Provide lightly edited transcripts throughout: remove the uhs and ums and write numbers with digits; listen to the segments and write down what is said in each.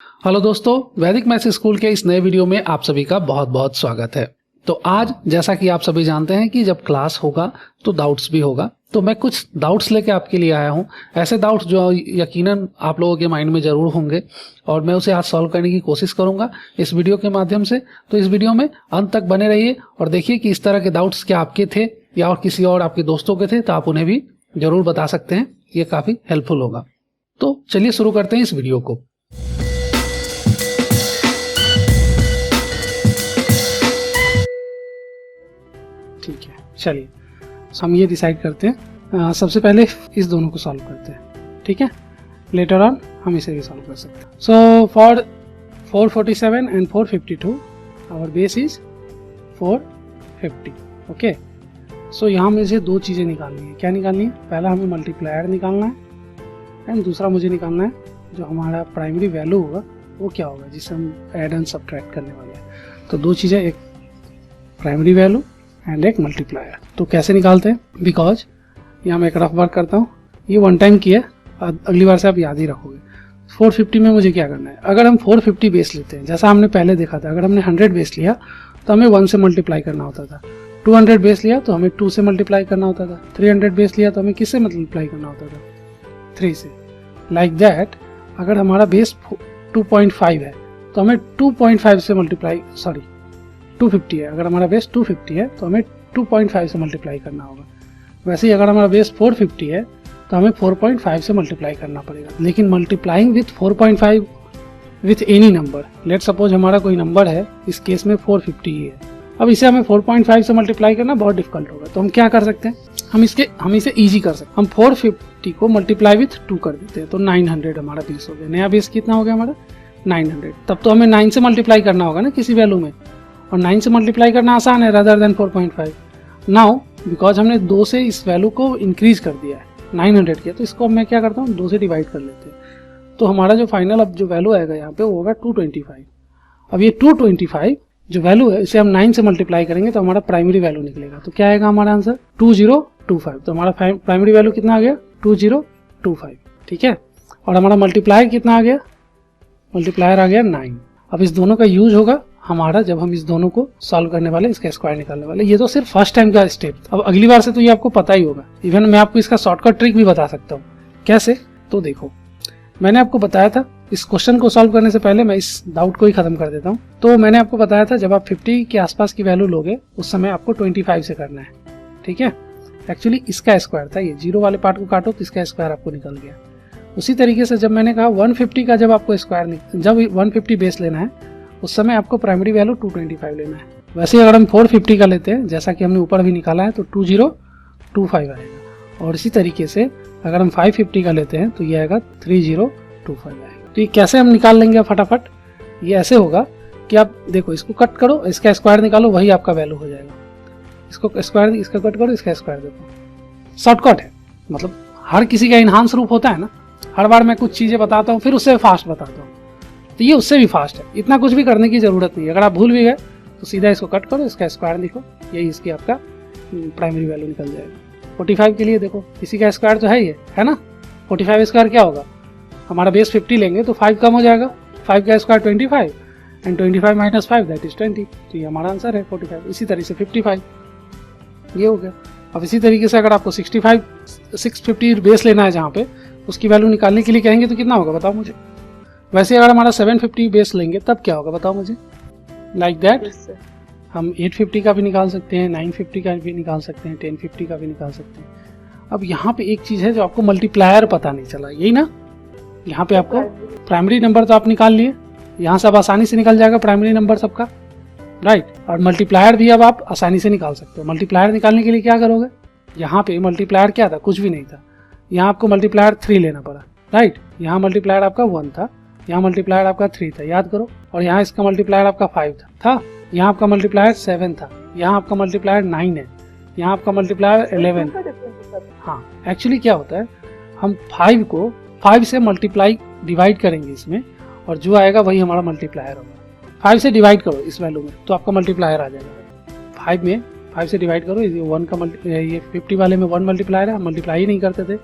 Hello दोस्तों, वैदिक maths school के इस नए वीडियो में आप सभी का बहुत बहुत स्वागत है। तो आज जैसा कि आप सभी जानते हैं कि जब क्लास होगा तो डाउट्स भी होगा, तो मैं कुछ डाउट्स लेके आपके लिए आया हूं। ऐसे डाउट्स जो यकीनन आप लोगों के माइंड में ज़रूर होंगे और मैं उसे आज सॉल्व करने की कोशिश करूंगा इस वीडियो के माध्यम से। तो इस वीडियो में अंत तक बने रहिए और देखिए कि इस तरह के डाउट्स क्या आपके थे या और किसी और आपके दोस्तों के थे, तो आप उन्हें भी ज़रूर बता सकते हैं। ये काफ़ी हेल्पफुल होगा। तो चलिए शुरू करते हैं इस वीडियो को। ठीक है, चलिए हम ये डिसाइड करते हैं। सबसे पहले इस दोनों को सॉल्व करते हैं, ठीक है। लेटर ऑन हम इसे भी सॉल्व कर सकते हैं। So for 447 and 452 our base is 450। Okay, so यहाँ मुझे दो चीज़ें निकालनी है। क्या निकालनी है? पहला हमें मल्टीप्लायर निकालना है एंड दूसरा मुझे निकालना है जो हमारा प्राइमरी वैल्यू होगा वो क्या होगा, जिससे हम ऐड एंड सबट्रैक्ट करने वाले हैं। तो दो चीज़ें, एक प्राइमरी वैल्यू एंड एक मल्टीप्लायर। तो कैसे निकालते हैं? बिकॉज यहाँ मैं एक रफ वर्क करता हूँ। ये वन टाइम की है, अगली बार से आप याद ही रखोगे। 450 में मुझे क्या करना है? अगर हम 450 बेस लेते हैं, जैसा हमने पहले देखा था, अगर हमने 100 बेस लिया तो हमें 1 से मल्टीप्लाई करना होता था। 200 बेस लिया तो हमें 2 से मल्टीप्लाई करना होता था। 300 बेस लिया तो हमें किससे मल्टीप्लाई करना होता था? 3 से। लाइक दैट, अगर हमारा बेस 2.5 है तो हमें 2.5 से मल्टीप्लाई 250 है। अगर हमारा बेस 250 है तो हमें 2.5 से मल्टीप्लाई करना होगा। वैसे ही अगर हमारा बेस 450 है तो हमें 4.5 से मल्टीप्लाई करना पड़ेगा। लेकिन multiplying with 4.5 with any number, let suppose हमारा कोई नंबर है, इस केस में 450 ही है। अब इसे हमें 4.5 से मल्टीप्लाई करना बहुत डिफिकल्ट होगा। तो हम क्या कर सकते हैं? हम इसे ईजी कर सकते हैं। हम 450 को मल्टीप्लाई विथ 2 कर देते हैं तो 900 हमारा बेस हो गया। नया बेस कितना हो गया हमारा? 900। तब तो हमें 9 से मल्टीप्लाई करना होगा ना किसी वैल्यू में, और 9 से मल्टीप्लाई करना आसान है रादर देन 4.5। नाउ बिकॉज हमने 2 से इस वैल्यू को इंक्रीज कर दिया है, 900 किया, तो इसको अब मैं क्या करता हूँ, 2 से डिवाइड कर लेते हैं। तो हमारा जो फाइनल अब जो वैल्यू आएगा यहाँ पे वो होगा 225। अब ये 225 जो वैल्यू है इसे हम 9 से मल्टीप्लाई करेंगे तो हमारा प्राइमरी वैल्यू निकलेगा। तो क्या आएगा हमारा आंसर? 2025। तो हमारा प्राइमरी वैल्यू कितना आ गया? 2025। ठीक है, और हमारा मल्टीप्लायर कितना आ गया? मल्टीप्लायर आ गया 9। अब इस दोनों का यूज होगा हमारा जब हम इस दोनों को सॉल्व करने वाले, इसका स्क्वायर निकालने वाले। ये तो सिर्फ फर्स्ट टाइम का स्टेप। अब अगली बार से तो ये आपको पता ही होगा। इवन मैं आपको इसका शॉर्टकट ट्रिक भी बता सकता हूँ। कैसे? तो देखो, मैंने आपको बताया था, इस क्वेश्चन को सॉल्व करने से पहले मैं इस डाउट को ही खत्म कर देता हूँ। तो मैंने आपको बताया था जब आप 50 के आसपास की वैल्यू लोगे उस समय आपको 25 से करना है। ठीक है, एक्चुअली इसका स्क्वायर था ये, जीरो वाले पार्ट को काटो तो इसका स्क्वायर आपको निकल गया। उसी तरीके से जब मैंने कहा 150 का जब आपको स्क्वायर, जब 150 बेस लेना है उस समय आपको प्राइमरी वैल्यू 225 लेना है। वैसे ही अगर हम 450 का लेते हैं जैसा कि हमने ऊपर भी निकाला है तो 2025 आएगा। और इसी तरीके से अगर हम 550 का लेते हैं तो ये आएगा 3025 आएगा। तो ये कैसे हम निकाल लेंगे फटाफट? ये ऐसे होगा कि आप देखो, इसको कट करो, इसका स्क्वायर निकालो, वही आपका वैल्यू हो जाएगा। इसको स्क्वायर, इसका कट करो, इसका स्क्वायर देखो। शॉर्टकट है, मतलब हर किसी का इनहांस रूप होता है ना। हर बार मैं कुछ चीज़ें बताता हूँ फिर उससे फास्ट बताता हूँ, तो ये उससे भी फास्ट है। इतना कुछ भी करने की जरूरत नहीं है। अगर आप भूल भी गए तो सीधा इसको कट करो, इसका स्क्वायर लिखो, यही इसकी आपका प्राइमरी वैल्यू निकल जाएगा। 45 के लिए देखो, इसी का स्क्वायर तो है ही है ना। 45 स्क्वायर क्या होगा? हमारा बेस 50 लेंगे तो 5 कम हो जाएगा, 5 का square 25 and 25 minus 5 that is 20। तो ये हमारा आंसर है 45। इसी तरीके से 55 ये हो गया। अब इसी तरीके से अगर आपको 650 बेस लेना है जहाँ पे, उसकी वैल्यू निकालने के लिए कहेंगे तो कितना होगा बताओ मुझे? वैसे अगर हमारा 750 बेस लेंगे तब क्या होगा बताओ मुझे? लाइक दैट हम 850 का भी निकाल सकते हैं, 950 का भी निकाल सकते हैं, 1050 का भी निकाल सकते हैं। अब यहाँ पे एक चीज़ है जो आपको मल्टीप्लायर पता नहीं चला, यही ना। यहाँ पे आपको प्राइमरी नंबर तो आप निकाल लिए, यहाँ से अब आसानी से निकल जाएगा प्राइमरी नंबर सबका, राइट। और मल्टीप्लायर भी अब आप आसानी से निकाल सकते हो। मल्टीप्लायर निकालने के लिए क्या करोगे? यहाँ पे मल्टीप्लायर क्या था? कुछ भी नहीं था। यहाँ आपको मल्टीप्लायर 3 लेना पड़ा, राइट। यहाँ मल्टीप्लायर आपका 1 था, यहाँ मल्टीप्लायर आपका 3 था, याद करो। और यहाँ इसका मल्टीप्लायर आपका 5 था। यहाँ आपका मल्टीप्लायर 7 था, यहाँ आपका मल्टीप्लायर 9 है, यहाँ आपका मल्टीप्लायर 11। हाँ, एक्चुअली क्या होता है, हम 5 को 5 से मल्टीप्लाई डिवाइड करेंगे इसमें, और जो आएगा वही हमारा मल्टीप्लायर होगा। 5 से डिवाइड करो इस वैल्यू में तो आपका मल्टीप्लायर आ जाएगा। 5 में 5 से डिवाइड करो, ये 1 का ये 50 वाले में 1 मल्टीप्लायर है, मल्टीप्लाई ही नहीं करते थे।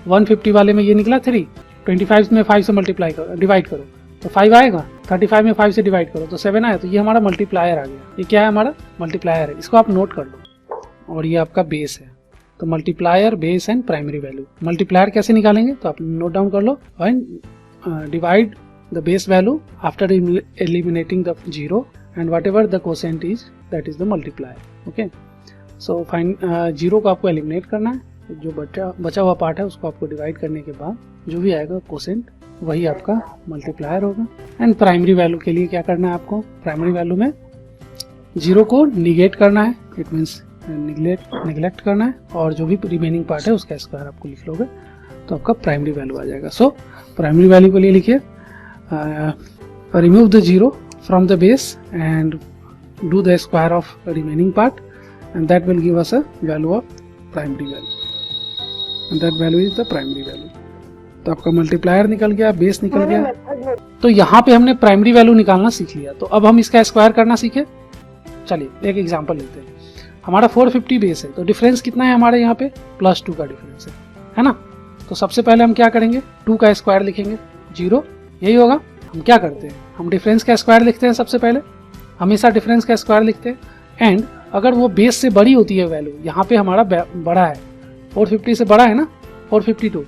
150 वाले में ये निकला 3, 25 में 5 से मल्टीप्लाई करो, डिवाइड करो तो 5 आएगा, 35 में 5 से डिवाइड करो तो 7 आया, तो ये हमारा मल्टीप्लायर आ गया। ये क्या है, हमारा मल्टीप्लायर है, इसको आप नोट कर लो। और ये आपका बेस है, तो multiplier, base and primary value. Multiplier कैसे निकालेंगे, तो आप नोट डाउन कर लो। When divide the base value after eliminating the zero and whatever the quotient is, that is the multiplier. Okay, so fine, zero को आपको eliminate करना है, जो बचा हुआ पार्ट है उसको आपको डिवाइड करने के बाद जो भी आएगा कोसेंट वही आपका मल्टीप्लायर होगा। एंड प्राइमरी वैल्यू के लिए क्या करना है आपको, प्राइमरी वैल्यू में जीरो को निगेट करना है, इट मीन्स निगलेक्ट करना है, और जो भी रिमेनिंग पार्ट है उसका स्क्वायर आपको लिख लोगे तो आपका प्राइमरी वैल्यू आ जाएगा। सो प्राइमरी वैल्यू के लिए लिखिए remove the zero from the base and do the square of remaining part and that will give us a value of primary value, and that value is the primary value. तो आपका multiplier निकल गया, base निकल गया। तो यहाँ पे हमने प्राइमरी वैल्यू निकालना सीख लिया, तो अब हम इसका स्क्वायर करना सीखे। चलिए एक एग्जांपल लेते हैं। हमारा 450 बेस है, तो डिफरेंस कितना है हमारे यहाँ पे, +2 का डिफरेंस है ना। तो सबसे पहले हम क्या करेंगे, 2 का स्क्वायर लिखेंगे, 0 यही होगा। हम क्या करते हैं, हम डिफरेंस का स्क्वायर लिखते हैं, सबसे पहले हमेशा डिफरेंस का स्क्वायर लिखते हैं। एंड अगर वो बेस से बड़ी होती है वैल्यू, यहाँ पे हमारा बड़ा है, 450 से बड़ा है ना 452,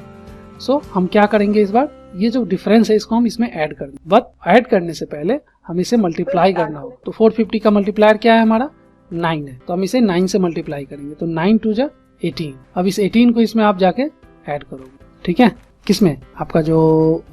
सो हम क्या करेंगे इस बार, ये जो डिफरेंस है इसको हम इसमें ऐड कर दें। बट ऐड करने से पहले हम इसे मल्टीप्लाई करना हो, तो 450 का मल्टीप्लायर क्या है हमारा, 9 है, तो हम इसे 9 से मल्टीप्लाई करेंगे, तो 9 2 जा 18। अब इस 18 को इसमें आप जाके ऐड करोगे, ठीक है, किसमें, आपका जो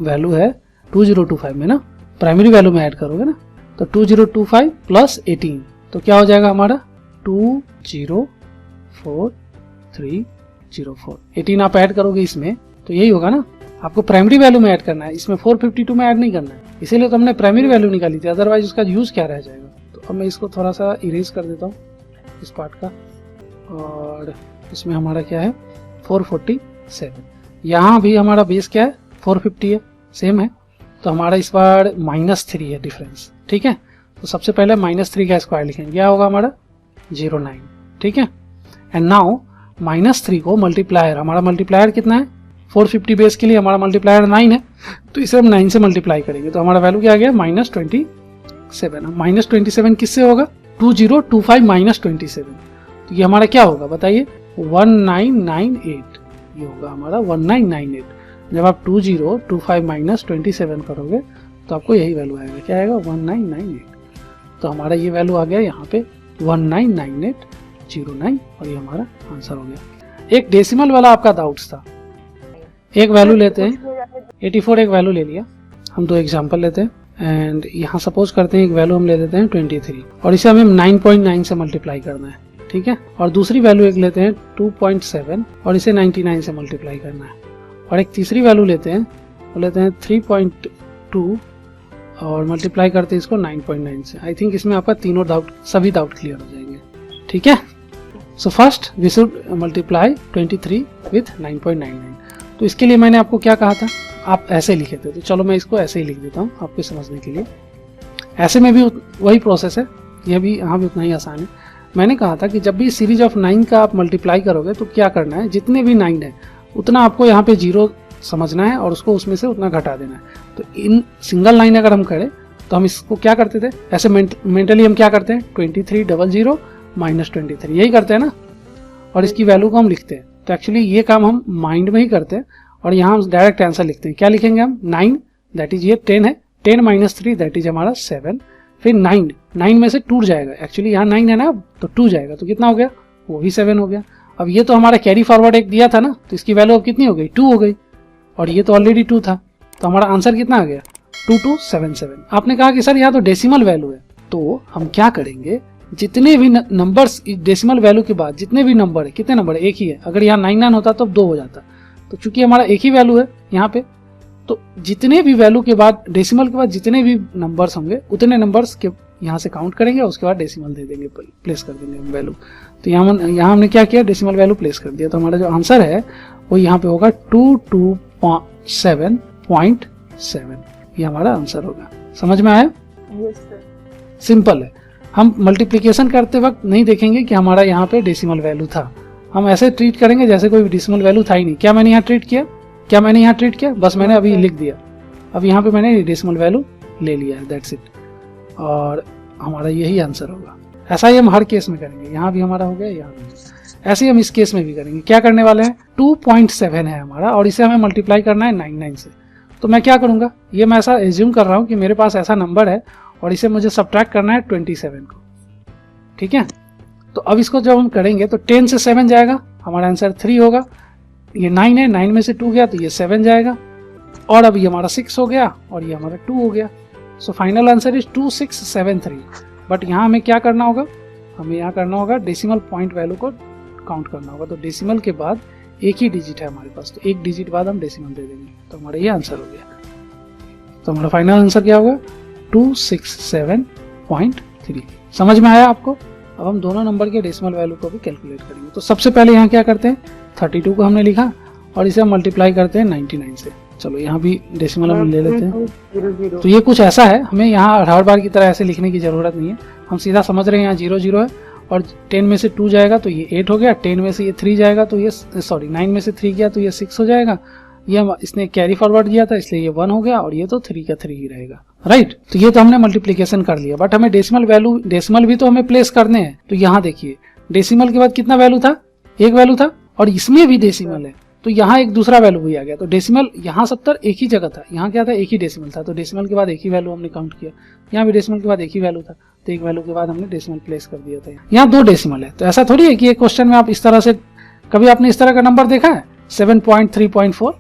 वैल्यू है 2025 में ना, प्राइमरी वैल्यू में ऐड करोगे ना, तो 2025 प्लस 18, तो क्या हो जाएगा हमारा 204,304। 18 आप ऐड करोगे इसमें तो यही होगा ना, आपको प्राइमरी वैल्यू में ऐड करना है, इसमें 452 में ऐड नहीं करना है, इसीलिए तो हमने प्राइमरी वैल्यू निकाली थी, अदरवाइज उसका यूज क्या रह जाएगा। तो अब मैं इसको थोड़ा सा इरेज कर देता हूँ इस पार्ट का, और इसमें हमारा क्या है 447। यहाँ भी हमारा बेस क्या है 450 है, सेम है, तो हमारा इस बार -3 है डिफरेंस, ठीक है। तो सबसे पहले -3 का स्क्वायर लिखेंगे, क्या होगा हमारा 09, ठीक है। एंड नाउ -3 को मल्टीप्लायर, हमारा मल्टीप्लायर कितना है 450 बेस के लिए हमारा मल्टीप्लायर 9 है, तो इसे हम 9 से मल्टीप्लाई करेंगे, तो हमारा वैल्यू क्या आ गया -27। -27 किससे होगा, 2025 -27, तो ये हमारा क्या होगा बताइए 1998, ये होगा हमारा 1998। जब आप 2025 -27 करोगे तो आपको यही वैल्यू आएगा, क्या आएगा 1998। तो हमारा ये वैल्यू आ गया यहाँ पे 199809, और ये हमारा आंसर हो गया। एक डेसिमल वाला आपका डाउट्स था, एक वैल्यू लेते हैं 84, एक वैल्यू ले लिया, हम 2 एग्जांपल लेते हैं। एंड यहाँ सपोज करते हैं एक वैल्यू हम ले लेते हैं 23, और इसे हमें 9.9 से मल्टीप्लाई करना है, ठीक है। और दूसरी वैल्यू एक लेते हैं 2.7, और इसे 99 से मल्टीप्लाई करना है। और एक तीसरी वैल्यू लेते हैं, वो लेते हैं 3.2, और मल्टीप्लाई करते हैं इसको 9.9 से। आई थिंक इसमें आपका तीनों डाउट, सभी डाउट क्लियर हो जाएंगे, ठीक है। So first we should multiply 23 with 9.99। तो इसके लिए मैंने आपको क्या कहा था, आप ऐसे लिखे थे, तो चलो मैं इसको ऐसे ही लिख देता हूँ आपको समझने के लिए। ऐसे में भी वही प्रोसेस है, यह भी यहाँ भी उतना ही आसान है। मैंने कहा था कि जब भी सीरीज ऑफ 9 का आप मल्टीप्लाई करोगे तो क्या करना है, जितने भी 9 है उतना आपको यहाँ पे 0 समझना है, और उसको उसमें से उतना घटा देना है। तो इन सिंगल लाइन अगर हम करें तो हम इसको क्या करते थे, ऐसे मेंटली हम क्या करते हैं 2300 -23, यही करते हैं ना, और इसकी वैल्यू को हम लिखते हैं। तो एक्चुअली ये काम हम माइंड में ही करते हैं, और यहाँ हम डायरेक्ट आंसर लिखते हैं। क्या लिखेंगे हम 9, दैट इज ये 10 है, 10 - 3 दैट इज हमारा 7, फिर 9 में से टूट जाएगा, एक्चुअली यहाँ 9 है ना, तो 2 जाएगा, तो कितना हो गया, वो भी 7 हो गया। अब ये तो हमारा कैरी फॉरवर्ड एक दिया था ना, तो इसकी वैल्यू अब कितनी हो गई 2 हो गई, और ये तो ऑलरेडी 2 था, तो हमारा आंसर कितना आ गया 2277। आपने कहा कि सर यहाँ तो डेसिमल वैल्यू है, तो हम क्या करेंगे, जितने भी नंबर्स डेसिमल वैल्यू के बाद जितने भी नंबर है, कितने नंबर है, एक ही है, अगर यहाँ 99 होता तो 2 हो जाता, तो चूंकि हमारा एक ही वैल्यू है यहाँ पे, तो जितने भी वैल्यू के बाद डेसिमल के बाद जितने भी नंबर्स होंगे उतने नंबर्स के यहाँ से काउंट करेंगे, उसके बाद डेसिमल दे देंगे, प्लेस कर देंगे हम वैल्यू। तो यहाँ हमने क्या किया, डेसिमल वैल्यू प्लेस कर दिया, तो हमारा जो आंसर है वो यहाँ पे होगा 227.7, ये हमारा आंसर होगा। समझ में आया? सिंपल है। हम मल्टीप्लिकेशन करते वक्त नहीं देखेंगे कि हमारा यहाँ पे डेसिमल वैल्यू था, हम ऐसे ट्रीट करेंगे जैसे कोई डेसिमल वैल्यू था ही नहीं। क्या मैंने यहाँ ट्रीट किया, बस मैंने अभी लिख दिया। अब यहाँ पे मैंने डेसिमल वैल्यू ले लिया है, दैट्स इट, और हमारा यही आंसर होगा। ऐसा ही हम हर केस में करेंगे, यहाँ भी हमारा हो गया, यहाँ भी। ऐसे ही हम इस केस में भी करेंगे। क्या करने वाले हैं, 2.7 है हमारा और इसे हमें मल्टीप्लाई करना है 99 से। तो मैं क्या करूंगा, ये मैं ऐसा एज्यूम कर रहा हूँ कि मेरे पास ऐसा नंबर है और इसे मुझे सब्ट्रैक्ट करना है 27 को, ठीक है। तो अब इसको जब हम करेंगे तो 10 से 7 जाएगा, हमारा आंसर 3 होगा। ये 9 है, 9 में से 2 गया तो ये 7 जाएगा, और अब ये हमारा 6 हो गया और ये हमारा 2 हो गया। So final answer is 2673। But यहाँ हमें क्या करना होगा, हमें यहाँ करना होगा डेसिमल पॉइंट वैल्यू को काउंट करना होगा। तो डेसिमल के बाद एक ही डिजिट है हमारे पास, तो एक डिजिट बाद हम डेसिमल दे देंगे, तो हमारा ये आंसर हो गया। तो हमारा फाइनल आंसर क्या होगा, 267.3। समझ में आया आपको। अब हम दोनों नंबर के डेसिमल वैल्यू को भी कैलकुलेट करेंगे। तो सबसे पहले यहाँ क्या करते हैं, 32 को हमने लिखा और इसे हम मल्टीप्लाई करते हैं 99 से। चलो यहाँ भी डेसिमल हम ले लेते हैं। तो ये कुछ ऐसा है, हमें यहाँ हर बार की तरह ऐसे लिखने की जरूरत नहीं है, हम सीधा समझ रहे हैं यहाँ 0 0 है और 10 में से 2 जाएगा तो ये 8 हो गया, 10 में से ये 3 जाएगा तो ये 9 में से 3 गया तो ये 6 हो जाएगा। ये इसने कैरी फॉरवर्ड किया था इसलिए ये 1 हो गया और ये तो 3 का 3 ही रहेगा, राइट। तो ये तो हमने मल्टीप्लीकेशन कर लिया, बट हमें डेसिमल भी तो हमें प्लेस करने हैं। तो यहाँ देखिए डेसिमल के बाद कितना वैल्यू था, एक वैल्यू था, और इसमें भी डेसिमल है तो यहाँ एक दूसरा वैल्यू भी आ गया। तो डेसिमल यहाँ 70 एक ही जगह था, यहाँ क्या था, एक ही डेसिमल था, तो डेसिमल के बाद एक ही वैल्यू हमने काउंट किया। यहाँ भी डेसिमल के बाद एक ही वैल्यू था, तो एक वैल्यू के बाद हमने डेसिमल प्लेस कर दिया था। यहाँ 2 डेसिमल है, तो ऐसा थोड़ी है कि एक क्वेश्चन में आप इस तरह से, कभी आपने इस तरह का नंबर देखा है 7.3.4,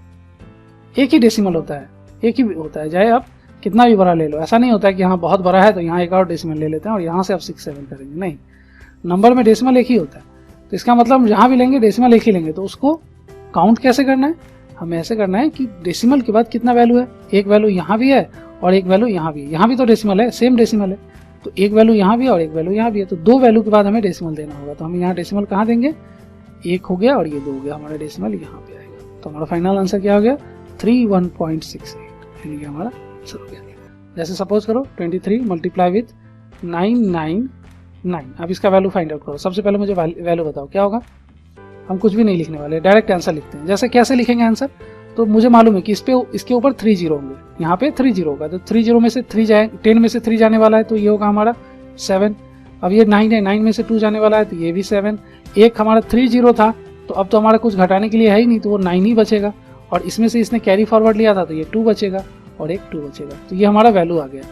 एक ही डेसिमल होता है, एक ही होता है, चाहे आप कितना भी बड़ा ले लो। ऐसा नहीं होता है कि यहाँ बहुत बड़ा है तो यहाँ एक और डेसिमल ले लेते हैं और यहाँ से आप 6 7 करेंगे, नहीं, नंबर में डेसिमल एक ही होता है। तो इसका मतलब हम जहाँ भी लेंगे डेसिमल एक ही लेंगे। तो उसको काउंट कैसे करना है, हमें ऐसे करना है कि डेसिमल के बाद कितना वैल्यू है, एक वैल्यू यहाँ भी है और एक वैल्यू यहाँ भी है, यहाँ भी तो डेसिमल है, सेम डेसिमल है, तो एक वैल्यू यहाँ भी है और एक वैल्यू यहाँ भी है, तो 2 वैल्यू के बाद हमें डेसिमल देना होगा। तो हम यहाँ डेसिमल कहाँ देंगे, 1 हो गया और ये 2 हो गया, हमारा डेसिमल यहाँ पे आएगा। तो हमारा फाइनल आंसर क्या हो गया, 31.68, यानी कि हमारा आंसर हो गया। जैसे सपोज करो 23 मल्टीप्लाई विथ 999, अब इसका वैल्यू फाइंड आउट करो। सबसे पहले मुझे वैल्यू बताओ क्या होगा। हम कुछ भी नहीं लिखने वाले, डायरेक्ट आंसर लिखते हैं। जैसे कैसे लिखेंगे आंसर, तो मुझे मालूम है कि इसके ऊपर 3 0 होंगे, यहाँ पे 3 0 होगा, तो 3 0 में से 3 जाए, 10 में से 3 जाने वाला है तो ये होगा हमारा 7। अब ये 9 है, 9 में से 2 जाने वाला है तो ये भी 7। एक हमारा 3 0 था, तो अब तो हमारा कुछ घटाने के लिए है ही नहीं, तो वो 9 ही बचेगा, और इसमें से इसने कैरी फॉरवर्ड लिया था तो ये 2 बचेगा और एक 2 बचेगा। तो ये हमारा वैल्यू आ गया,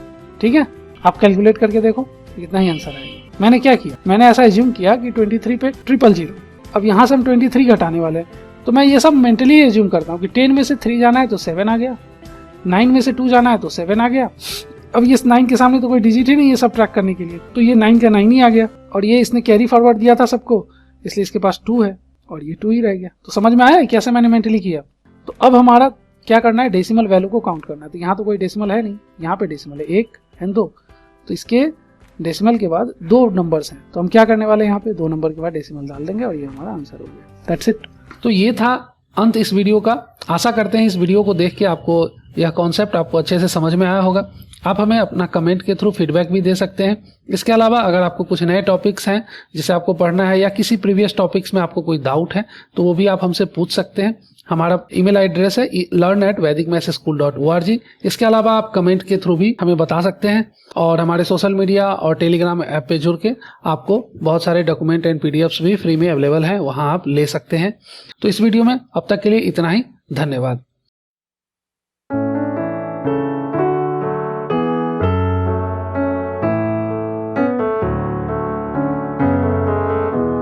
ठीक है। आप कैलकुलेट करके देखो कितना ही आंसर आएगा। मैंने क्या किया, मैंने ऐसा एज्यूम किया कि 23 पे 000। अब यहाँ से हम 23 घटाने वाले हैं, तो मैं ये सब मेंटली एज्यूम करता हूँ कि 10 में से 3 जाना है तो 7 आ गया, 9 में से 2 जाना है तो 7 आ गया। अब ये 9 के सामने तो कोई डिजिट ही नहीं है सब ट्रैक करने के लिए, तो ये 9 का 9 ही आ गया, और ये इसने कैरी फॉरवर्ड दिया था सबको, इसलिए इसके पास 2 है और ये 2 ही रह गया। तो समझ में आया है कैसे मैंने मेंटली किया। तो अब हमारा क्या करना है, डेसिमल वैल्यू को काउंट करना है। तो यहाँ तो कोई डेसिमल है नहीं, यहाँ पे डेसिमल है 1 और 2, तो इसके डेसिमल के बाद 2 नंबर्स हैं, तो हम क्या करने वाले हैं, यहाँ पे 2 नंबर के बाद डेसिमल डाल देंगे और ये हमारा आंसर हो गया। That's it. तो ये था अंत इस वीडियो का। आशा करते हैं इस वीडियो को देख के आपको यह कॉन्सेप्ट आपको अच्छे से समझ में आया होगा। आप हमें अपना कमेंट के थ्रू फीडबैक भी दे सकते हैं। इसके अलावा अगर आपको कुछ नए टॉपिक्स हैं जिसे आपको पढ़ना है, या किसी प्रीवियस टॉपिक्स में आपको कोई डाउट है, तो वो भी आप हमसे पूछ सकते हैं। हमारा ईमेल एड्रेस है learn@vedicmathschool.org। इसके अलावा आप कमेंट के थ्रू भी हमें बता सकते हैं, और हमारे सोशल मीडिया और टेलीग्राम ऐप पे जुड़ के आपको बहुत सारे डॉक्यूमेंट एंड पीडीएफ्स भी फ्री में अवेलेबल हैं, वहां आप ले सकते हैं। तो इस वीडियो में अब तक के लिए इतना ही, धन्यवाद।